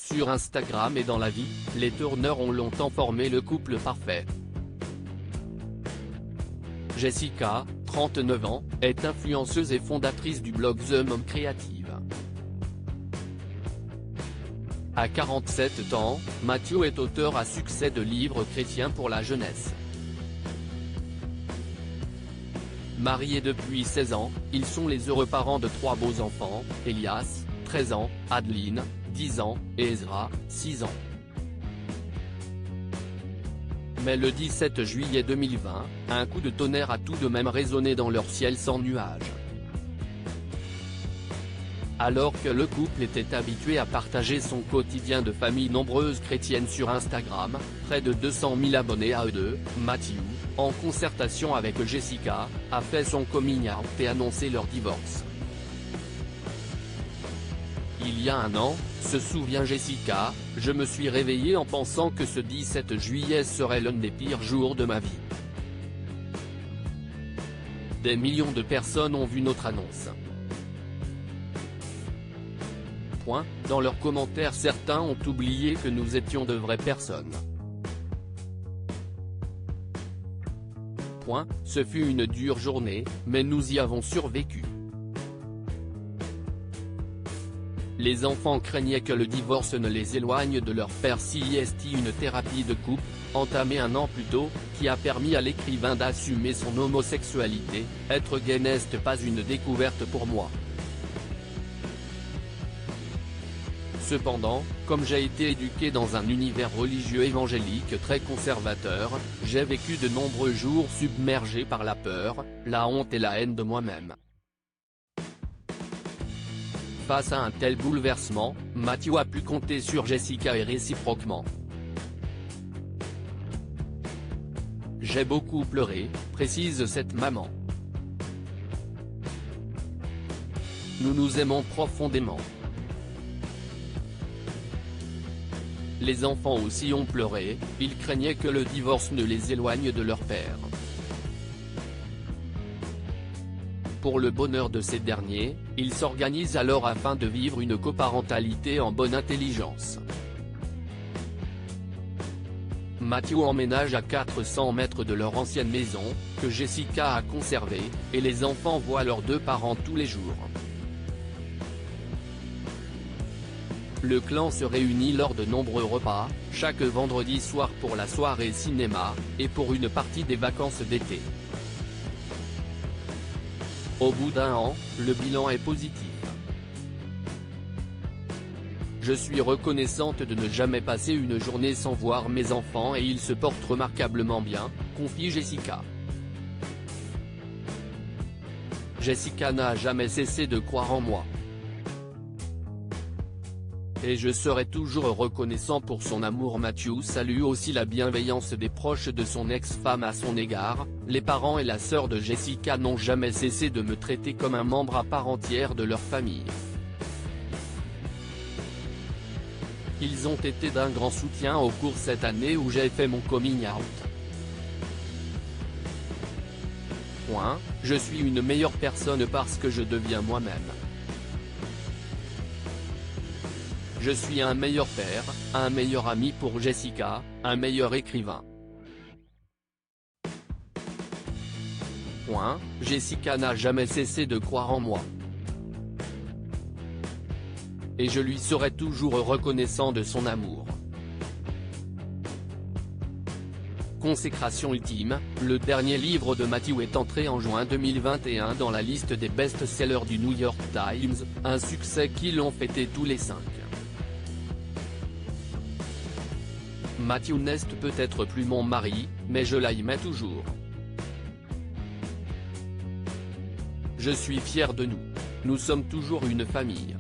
Sur Instagram et dans la vie, les Turner ont longtemps formé le couple parfait. Jessica, 39 ans, est influenceuse et fondatrice du blog The Mom Creative. À 47 ans, Matthew est auteur à succès de livres chrétiens pour la jeunesse. Mariés depuis 16 ans, ils sont les heureux parents de 3 beaux enfants, Elias, 13 ans, Adeline, 10 ans, et Ezra, 6 ans. Mais le 17 juillet 2020, un coup de tonnerre a tout de même résonné dans leur ciel sans nuages. Alors que le couple était habitué à partager son quotidien de famille nombreuse chrétienne sur Instagram, près de 200 000 abonnés à eux deux, Matthew, en concertation avec Jessica, a fait son coming out et annoncé leur divorce. Il y a un an, se souvient Jessica, je me suis réveillée en pensant que ce 17 juillet serait l'un des pires jours de ma vie. Des millions de personnes ont vu notre annonce. Dans leurs commentaires certains ont oublié que nous étions de vraies personnes. Ce fut une dure journée, mais nous y avons survécu. Les enfants craignaient que le divorce ne les éloigne de leur père. C'est une thérapie de couple, entamée un an plus tôt, qui a permis à l'écrivain d'assumer son homosexualité. Être gay n'est pas une découverte pour moi. Cependant, comme j'ai été éduqué dans un univers religieux évangélique très conservateur, j'ai vécu de nombreux jours submergés par la peur, la honte et la haine de moi-même. Face à un tel bouleversement, Matthew a pu compter sur Jessica et réciproquement. J'ai beaucoup pleuré, précise cette maman. Nous nous aimons profondément. Les enfants aussi ont pleuré, ils craignaient que le divorce ne les éloigne de leur père. Pour le bonheur de ces derniers, ils s'organisent alors afin de vivre une coparentalité en bonne intelligence. Matthew emménage à 400 mètres de leur ancienne maison, que Jessica a conservée, et les enfants voient leurs 2 parents tous les jours. Le clan se réunit lors de nombreux repas, chaque vendredi soir pour la soirée cinéma, et pour une partie des vacances d'été. Au bout d'un an, le bilan est positif. Je suis reconnaissante de ne jamais passer une journée sans voir mes enfants et ils se portent remarquablement bien, confie Jessica. Jessica n'a jamais cessé de croire en moi. Et je serai toujours reconnaissant pour son amour. Matthew salue aussi la bienveillance des proches de son ex-femme à son égard. Les parents et la sœur de Jessica n'ont jamais cessé de me traiter comme un membre à part entière de leur famille. Ils ont été d'un grand soutien au cours cette année où j'ai fait mon coming out. Je suis une meilleure personne parce que je deviens moi-même. Je suis un meilleur père, un meilleur ami pour Jessica, un meilleur écrivain. Jessica n'a jamais cessé de croire en moi. Et je lui serai toujours reconnaissant de son amour. Consécration ultime, le dernier livre de Matthew est entré en juin 2021 dans la liste des best-sellers du New York Times, un succès qui l'ont fêté tous les 5. Matthew n'est peut-être plus mon mari, mais je l'aimais toujours. Je suis fier de nous. Nous sommes toujours une famille.